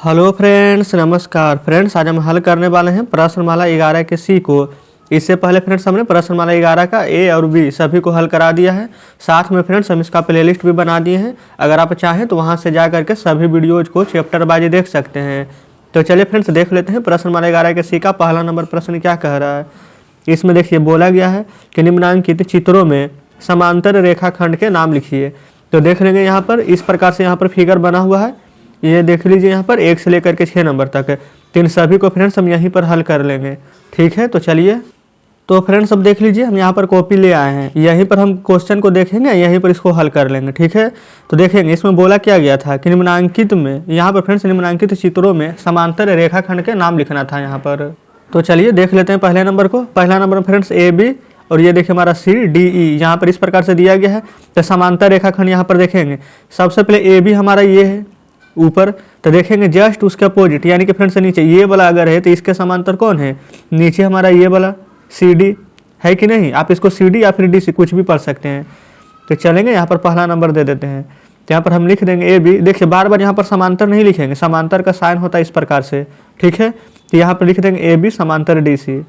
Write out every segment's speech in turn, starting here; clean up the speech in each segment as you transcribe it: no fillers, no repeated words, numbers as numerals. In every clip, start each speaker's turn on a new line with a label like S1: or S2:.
S1: Hello friends, नमस्कार friends. आज हम हल करने वाले हैं प्रश्नमाला 11 के सी को। इससे पहले फ्रेंड्स हमने प्रश्नमाला 11 का ए और बी सभी को हल करा दिया है। साथ में फ्रेंड्स हम इसका प्लेलिस्ट भी बना दिए हैं। अगर आप चाहें तो वहां से जा करके सभी वीडियोज को चैप्टर वाइज देख सकते हैं। तो चलिए फ्रेंड्स देख लेते हैं प्रश्नमाला 11 के सी का पहला नंबर प्रश्न क्या कह रहा है। इसमें देखिए बोला गया है कि निम्नांकित चित्रों में समांतर रेखाखंड के नाम लिखिए। तो देख लेंगे यहाँ पर इस प्रकार से यहाँ पर फिगर बना हुआ है। ये देख लीजिए यहाँ पर 1 से लेकर के 6 नंबर तक है। तो इन सभी को फ्रेंड्स हम यहीं पर हल कर लेंगे। ठीक है, तो चलिए। तो फ्रेंड्स अब देख लीजिए हम यहाँ पर कॉपी ले आए हैं। यहीं पर हम क्वेश्चन को देखेंगे, यहीं पर इसको हल कर लेंगे। ठीक है, तो देखेंगे इसमें बोला क्या गया था कि निम्नांकित में, यहाँ पर फ्रेंड्स निम्नांकित चित्रों में समांतर रेखाखंड के नाम लिखना था यहाँ पर। तो चलिए देख लेते हैं पहले नंबर को। पहला नंबर फ्रेंड्स ए बी और ये देखिए हमारा सी डी ई यहाँ पर इस प्रकार से दिया गया है। तो समांतर रेखाखंड यहाँ पर देखेंगे। सबसे पहले ए बी हमारा ये है ऊपर, तो देखेंगे जस्ट उसके अपोजिट यानी कि फ्रेंड्स नीचे ये वाला अगर है तो इसके समांतर कौन है, नीचे हमारा ये वाला सी डी है कि नहीं। आप इसको सी डी या फिर डी सी कुछ भी पढ़ सकते हैं। तो चलेंगे यहाँ पर पहला नंबर दे देते हैं। तो यहाँ पर हम लिख देंगे ए बी। देखिए बार बार यहाँ पर समांतर नहीं लिखेंगे, समांतर का साइन होता है इस प्रकार से। ठीक है, तो यहाँ पर लिख देंगे ए बी समांतर डी सी।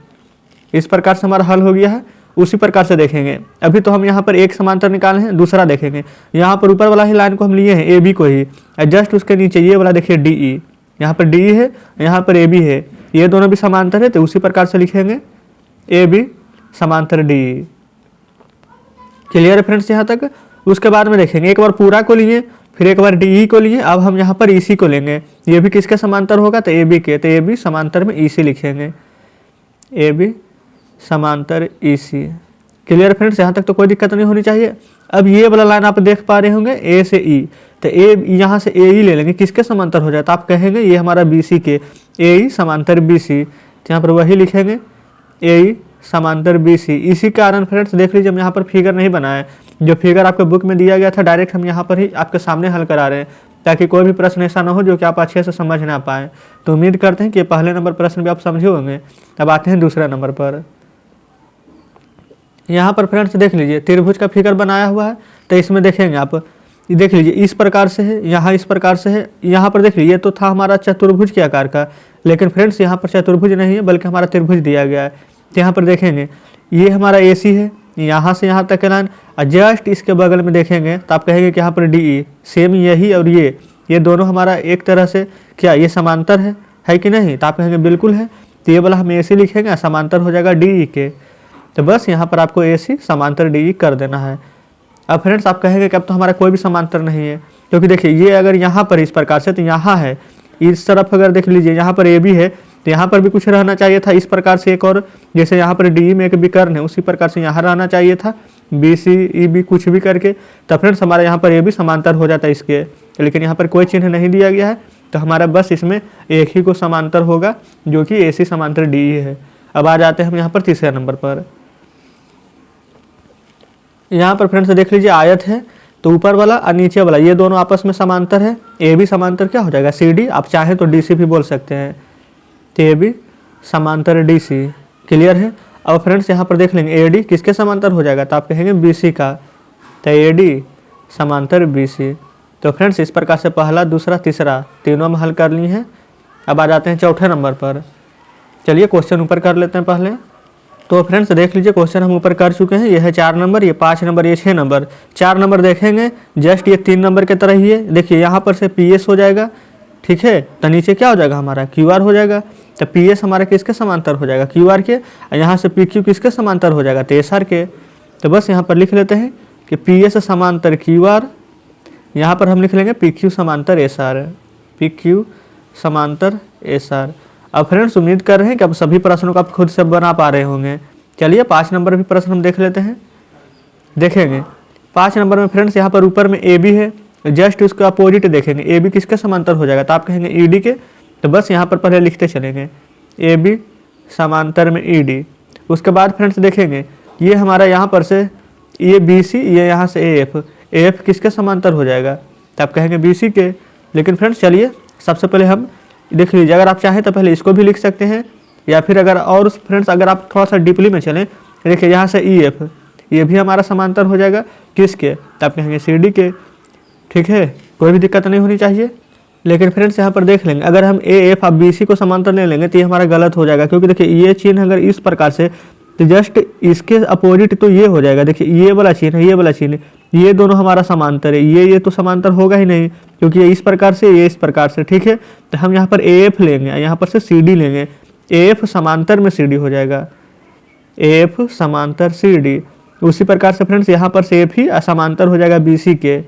S1: इस प्रकार से हमारा हल हो गया है। उसी प्रकार से देखेंगे, अभी तो हम यहाँ पर एक समांतर निकाले हैं, दूसरा देखेंगे। यहाँ पर ऊपर वाला ही लाइन को हम लिए हैं ए बी को ही, जस्ट उसके नीचे ये वाला देखिए डी ई, यहाँ पर डी ई है, यहाँ पर ए बी है, ये दोनों भी समांतर है। तो उसी प्रकार से लिखेंगे ए बी समांतर डी ई। क्लियर है फ्रेंड्स यहाँ तक। उसके बाद में देखेंगे एक बार पूरा को लिए, फिर एक बार डी ई को लिए, अब हम यहाँ पर ई सी को लेंगे। ये भी किसके समांतर होगा, तो ए बी के। तो ए बी समांतर में ई सी लिखेंगे, ए बी समांतर ई सी। क्लियर फ्रेंड्स, यहाँ तक तो कोई दिक्कत नहीं होनी चाहिए। अब ये वाला लाइन आप देख पा रहे होंगे ए से ई, तो ए यहाँ से ए ई ले लेंगे, किसके समांतर हो जाए, तो आप कहेंगे ये हमारा बी सी के, ए ई समांतर बी सी। तो यहाँ पर वही लिखेंगे ए ई समांतर बी सी। इसी कारण फ्रेंड्स देख लीजिए हम यहाँ पर फिगर नहीं बनाए, जो फिगर आपके बुक में दिया गया था डायरेक्ट हम यहाँ पर ही आपके सामने हल करा रहे हैं, ताकि कोई भी प्रश्न ऐसा ना हो जो कि आप अच्छे से समझ ना पाएँ। तो उम्मीद करते हैं कि पहले नंबर प्रश्न भी आप समझे होंगे। अब आते हैं दूसरा नंबर पर। यहाँ पर फ्रेंड्स देख लीजिए त्रिभुज का फिगर बनाया हुआ है। तो इसमें देखेंगे आप, देख लीजिए इस प्रकार से है, यहाँ इस प्रकार से है। यहाँ पर देख लीजिए ये तो था हमारा चतुर्भुज के आकार का, लेकिन फ्रेंड्स यहाँ पर चतुर्भुज नहीं है बल्कि हमारा त्रिभुज दिया गया है। तो यहाँ पर देखेंगे ये हमारा ए सी है, यहाँ से यहाँ तक लाइन, और जस्ट इसके बगल में देखेंगे तो आप कहेंगे कि यहाँ पर डी ई। सेम यही और ये दोनों हमारा एक तरह से क्या ये समांतर है कि नहीं, तो आप कहेंगे बिल्कुल है। तो ये वाला हम ए सी लिखेंगे, समांतर हो जाएगा डी ई के। तो बस यहाँ पर आपको ए सी समांतर डी ई कर देना है। अब फ्रेंड्स आप कहेंगे कि अब तो हमारा कोई भी समांतर नहीं है, क्योंकि देखिए ये अगर यहाँ पर इस प्रकार से, तो यहाँ है इस तरफ अगर देख लीजिए यहाँ पर ए बी है, तो यहाँ पर भी कुछ रहना चाहिए था इस प्रकार से एक और, जैसे यहाँ पर डी ई में एक विकर्ण है उसी प्रकार से यहाँ रहना चाहिए था बी सी ई बी कुछ भी करके। तो फ्रेंड्स हमारा यहाँ पर ए बी समांतर हो जाता है इसके, लेकिन यहाँ पर कोई चिन्ह नहीं दिया गया है। तो हमारा बस इसमें एक ही को समांतर होगा जो कि ए सी समांतर डी ई है। अब आ जाते हैं हम यहाँ पर तीसरे नंबर पर। यहाँ पर फ्रेंड्स देख लीजिए आयत है, तो ऊपर वाला और नीचे वाला ये दोनों आपस में समांतर है। ए बी समांतर क्या हो जाएगा सी डी, आप चाहें तो डी सी भी बोल सकते हैं। तो ए बी समांतर डी सी। क्लियर है। अब फ्रेंड्स यहाँ पर देख लेंगे ए डी किसके समांतर हो जाएगा, तो आप कहेंगे बी सी का। तो ए डी समांतर बी सी। तो फ्रेंड्स इस प्रकार से पहला दूसरा तीसरा तीनों में हल कर लिए हैं। अब आ जाते हैं चौथे नंबर पर। चलिए क्वेश्चन ऊपर कर लेते हैं पहले। तो फ्रेंड्स देख लीजिए क्वेश्चन हम ऊपर कर चुके हैं। ये है 4 नंबर, ये 5 नंबर, ये 6 नंबर। 4 नंबर देखेंगे जस्ट ये 3 नंबर के तरह ही है। देखिए यहाँ पर से पी एस हो जाएगा, ठीक है। तो नीचे क्या हो जाएगा हमारा क्यू आर हो जाएगा। तो पी एस हमारा किसके समांतर हो जाएगा, क्यू आर के। और यहाँ से पी क्यू किसके समांतर हो जाएगा, तो एस आर के। तो बस यहाँ पर लिख लेते हैं कि पी एस समांतर क्यू आर, यहाँ पर हम लिख लेंगे पी क्यू समांतर एस आर, पी क्यू समांतर एस आर। अब फ्रेंड्स उम्मीद कर रहे हैं कि अब सभी प्रश्नों को आप खुद से बना पा रहे होंगे। चलिए 5 नंबर भी प्रश्न हम देख लेते हैं। देखेंगे 5 नंबर में फ्रेंड्स यहाँ पर ऊपर में ए बी है, जस्ट उसका अपोजिट देखेंगे ए बी किसके समांतर हो जाएगा, तो आप कहेंगे ई डी के। तो बस यहाँ पर पहले लिखते चलेंगे ए बी समांतर में ई डी। उसके बाद फ्रेंड्स देखेंगे ये हमारा यहाँ पर से ये बी सी, ये यहाँ से ए एफ किसके समांतर हो जाएगा, तो आप कहेंगे बी सी के। लेकिन फ्रेंड्स चलिए सबसे पहले हम देख लीजिए, अगर आप चाहें तो पहले इसको भी लिख सकते हैं, या फिर अगर और फ्रेंड्स अगर आप थोड़ा सा डीपली में चलें, देखिए यहाँ से ई एफ ये भी हमारा समांतर हो जाएगा किसके, तो आप कहेंगे सी डी के। ठीक है, कोई भी दिक्कत नहीं होनी चाहिए। लेकिन फ्रेंड्स यहाँ पर देख लेंगे, अगर हम ए एफ और बी सी को समांतर ले लेंगे तो ये हमारा गलत हो जाएगा, क्योंकि देखिए ये चिन्ह अगर इस प्रकार से, तो जस्ट इसके अपोजिट तो ये हो जाएगा। देखिए ये वाला चिन्ह है, ये वाला चिन्ह, ये दोनों हमारा समांतर है, ये तो समांतर होगा ही नहीं, क्योंकि ये इस प्रकार से, ये इस प्रकार से, ठीक है। तो हम यहाँ पर ए एफ लेंगे, यहाँ पर से सी डी लेंगे, ए एफ समांतर में सी डी हो जाएगा, ए एफ समांतर सी डी। उसी प्रकार से फ्रेंड्स यहाँ पर से एफ ही समांतर हो जाएगा बी सी के।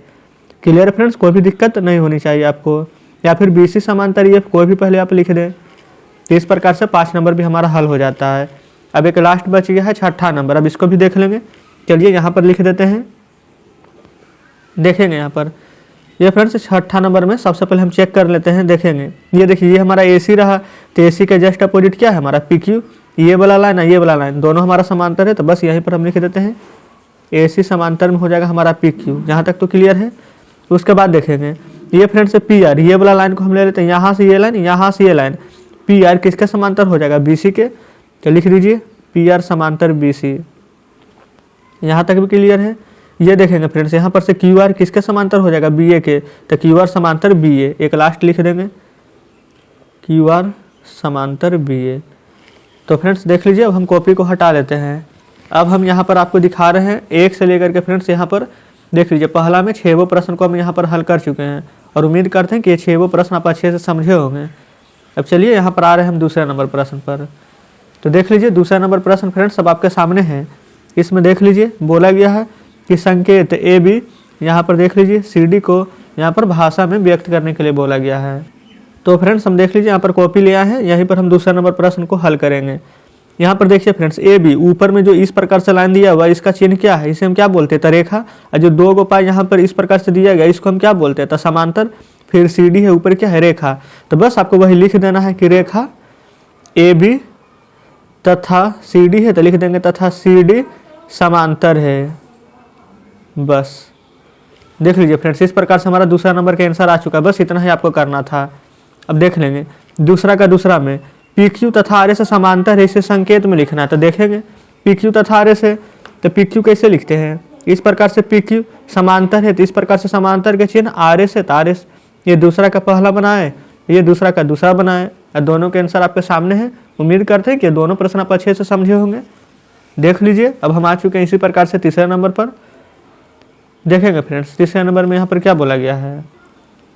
S1: क्लियर फ्रेंड्स, कोई भी दिक्कत नहीं होनी चाहिए आपको, या फिर बी सी समांतर एफ कोई भी पहले आप लिख दें। तो इस प्रकार से 5 नंबर भी हमारा हल हो जाता है। अब एक लास्ट बच गया है 6ठा नंबर, अब इसको भी देख लेंगे। चलिए यहाँ पर लिख देते हैं, देखेंगे यहाँ पर ये फ्रेंड्स 6ठा नंबर में सबसे पहले हम चेक कर लेते हैं, देखेंगे। ये देखिए ये हमारा ए सी रहा, तो ए सी का जस्ट अपोजिट क्या है हमारा पी क्यू, ये वाला लाइन है, ये वाला लाइन, दोनों हमारा समांतर है, तो बस यहीं पर हम लिख देते हैं ए सी समांतर में हो जाएगा हमारा पी क्यू। यहाँ तक तो क्लियर है। उसके बाद देखेंगे ये फ्रेंड्स पी आर, ये वाला लाइन को हम ले लेते हैं, यहाँ से ये लाइन, यहाँ से ये लाइन, पी आर किसके समांतर हो जाएगा, बी सी के। तो लिख दीजिए पी आर समांतर बी सी। यहाँ तक भी क्लियर है। ये देखेंगे फ्रेंड्स यहाँ पर से क्यू आर किसके समांतर हो जाएगा, बी ए के, तो क्यू आर समांतर बी ए। एक लास्ट लिख देंगे क्यू आर समांतर बी ए। तो फ्रेंड्स देख लीजिए, अब हम कॉपी को हटा लेते हैं। अब हम यहाँ पर आपको दिखा रहे हैं 1 से लेकर के फ्रेंड्स यहाँ पर देख लीजिए, पहला में 6 प्रश्न को हम यहाँ पर हल कर चुके हैं, और उम्मीद करते हैं कि ये 6 प्रश्न आप अच्छे से समझे होंगे। अब चलिए यहाँ पर आ रहे हैं हम दूसरे नंबर प्रश्न पर। तो देख लीजिए दूसरा नंबर प्रश्न फ्रेंड्स अब आपके सामने है। इसमें देख लीजिए बोला गया है कि संकेत ए बी, यहाँ पर देख लीजिए सी डी को यहाँ पर भाषा में व्यक्त करने के लिए बोला गया है। तो फ्रेंड्स हम देख लीजिए यहाँ पर कॉपी लिया है, यहीं पर हम दूसरा नंबर प्रश्न को हल करेंगे। यहाँ पर देखिए फ्रेंड्स ए बी, ऊपर में जो इस प्रकार से लाइन दिया हुआ है इसका चिन्ह क्या है, इसे हम क्या बोलते हैं, तरेखा। और जो 2 पाई यहाँ पर इस प्रकार से दिया गया इसको हम क्या बोलते हैं, समांतर। फिर सी डी है, ऊपर क्या है, रेखा। तो बस आपको वही लिख देना है कि रेखा ए बी तथा सी डी है, तो लिख देंगे तथा सी डी समांतर है। बस देख लीजिए फ्रेंड्स, इस प्रकार से हमारा दूसरा नंबर का आंसर आ चुका है। बस इतना ही आपको करना था। अब देख लेंगे दूसरा का दूसरा में पी क्यू तथा आर ए से समांतर है, इसे संकेत में लिखना है। तो देखेंगे पी क्यू तथा आर ए से, तो पी क्यू कैसे लिखते हैं, इस प्रकार से पी क्यू समांतर है, तो इस प्रकार से समांतर के चिन्ह आर ए से, तो आर ए ये दूसरा का पहला बनाए, ये दूसरा का दूसरा बनाए, और दोनों के आंसर आपके सामने हैं। उम्मीद करते हैं कि दोनों प्रश्न आप अच्छे से समझे होंगे। देख लीजिए अब हम आ चुके हैं इसी प्रकार से तीसरे नंबर पर। देखेंगे फ्रेंड्स तीसरे नंबर में यहाँ पर क्या बोला गया है।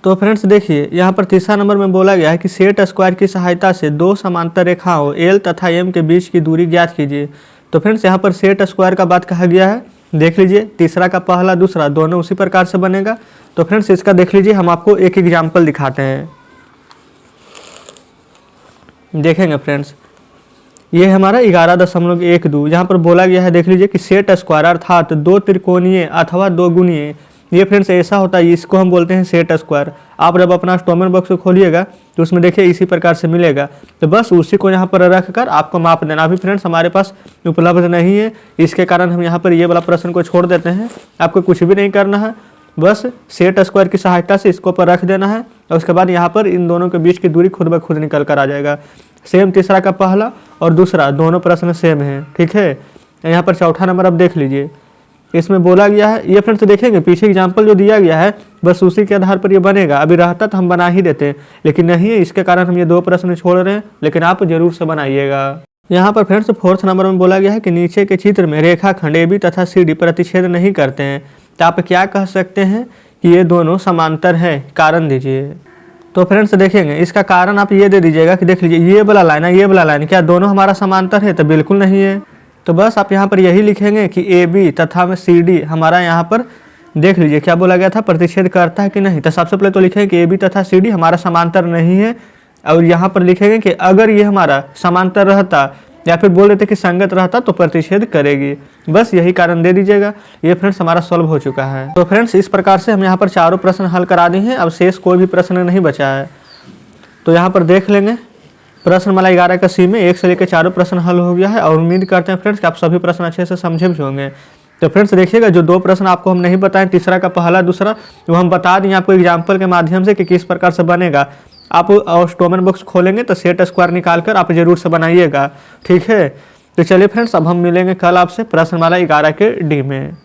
S1: तो फ्रेंड्स देखिए यहाँ पर तीसरा नंबर में बोला गया है कि सेट स्क्वायर की सहायता से 2 समांतर रेखाओं एल तथा एम के बीच की दूरी ज्ञात कीजिए। तो फ्रेंड्स यहाँ पर सेट स्क्वायर का बात कहा गया है। देख लीजिए तीसरा का पहला दूसरा दोनों उसी प्रकार से बनेगा। तो फ्रेंड्स इसका देख लीजिए, हम आपको एक एग्जाम्पल दिखाते हैं। देखेंगे फ्रेंड्स ये हमारा 11.12 यहाँ पर बोला गया है। देख लीजिए कि सेट स्क्वायर अर्थात 2 त्रिकोणीय अथवा 2 गुणीय, ये फ्रेंड्स ऐसा होता है, इसको हम बोलते हैं सेट स्क्वायर। आप जब अपना स्टोमन बॉक्स को खोलिएगा तो उसमें देखिए इसी प्रकार से मिलेगा। तो बस उसी को यहाँ पर रख कर आपको माप देना। अभी फ्रेंड्स हमारे पास उपलब्ध नहीं है, इसके कारण हम यहाँ पर ये वाला प्रश्न को छोड़ देते हैं। आपको कुछ भी नहीं करना है, बस सेट स्क्वायर की सहायता से इसको पर रख देना है, और उसके बाद यहाँ पर इन दोनों के बीच की दूरी खुद ब खुद निकल कर आ जाएगा। सेम तीसरा का पहला और दूसरा दोनों प्रश्न सेम है, ठीक है। यहाँ पर चौथा नंबर अब देख लीजिए, इसमें बोला गया है, ये फ्रेंड्स देखेंगे पीछे एग्जाम्पल जो दिया गया है बस उसी के आधार पर ये बनेगा। अभी रहता तो हम बना ही देते, लेकिन नहीं है, इसके कारण हम ये 2 प्रश्न छोड़ रहे हैं, लेकिन आप जरूर से बनाइएगा। यहाँ पर फ्रेंड्स 4th नंबर में बोला गया है कि नीचे के चित्र में रेखाखंड ए बी तथा सी डी प्रतिच्छेद नहीं करते हैं, तो आप क्या कह सकते हैं कि ये दोनों समांतर हैं, कारण दीजिए। तो फ्रेंड्स देखेंगे इसका कारण आप ये दे दीजिएगा कि देख लीजिए ये वाला लाइन है, ये वाला लाइन, क्या दोनों हमारा समांतर है, तो बिल्कुल नहीं है। तो बस आप यहाँ पर यही लिखेंगे कि ए बी तथा में सी डी हमारा यहाँ पर देख लीजिए क्या बोला गया था, प्रतिच्छेद करता है कि नहीं। तो सबसे पहले तो लिखेंगे कि ए बी तथा सी डी हमारा समांतर नहीं है, और यहाँ पर लिखेंगे कि अगर ये हमारा समांतर रहता या फिर बोल देते कि संगत रहता तो प्रतिच्छेद करेगी। बस यही कारण दे दीजिएगा। ये फ्रेंड्स हमारा सॉल्व हो चुका है। तो फ्रेंड्स इस प्रकार से हम यहाँ पर चारों प्रश्न हल करा दिए हैं। अब शेष कोई भी प्रश्न नहीं बचा है। तो यहाँ पर देख लेंगे प्रश्न माला 11 का सी में 1 से लेकर चारों प्रश्न हल हो गया है, और उम्मीद करते हैं फ्रेंड्स कि आप सभी प्रश्न अच्छे से समझे भी होंगे। तो फ्रेंड्स देखिएगा जो 2 प्रश्न आपको हम नहीं बताएं, तीसरा का पहला दूसरा, वो हम बता दें आपको एग्जाम्पल के माध्यम से कि किस प्रकार से बनेगा। आप स्टोमन बॉक्स खोलेंगे तो सेट स्क्वायर निकाल कर आप जरूर से बनाइएगा, ठीक है। तो चलिए फ्रेंड्स अब हम मिलेंगे कल आपसे प्रश्नमाला 11 के डी में।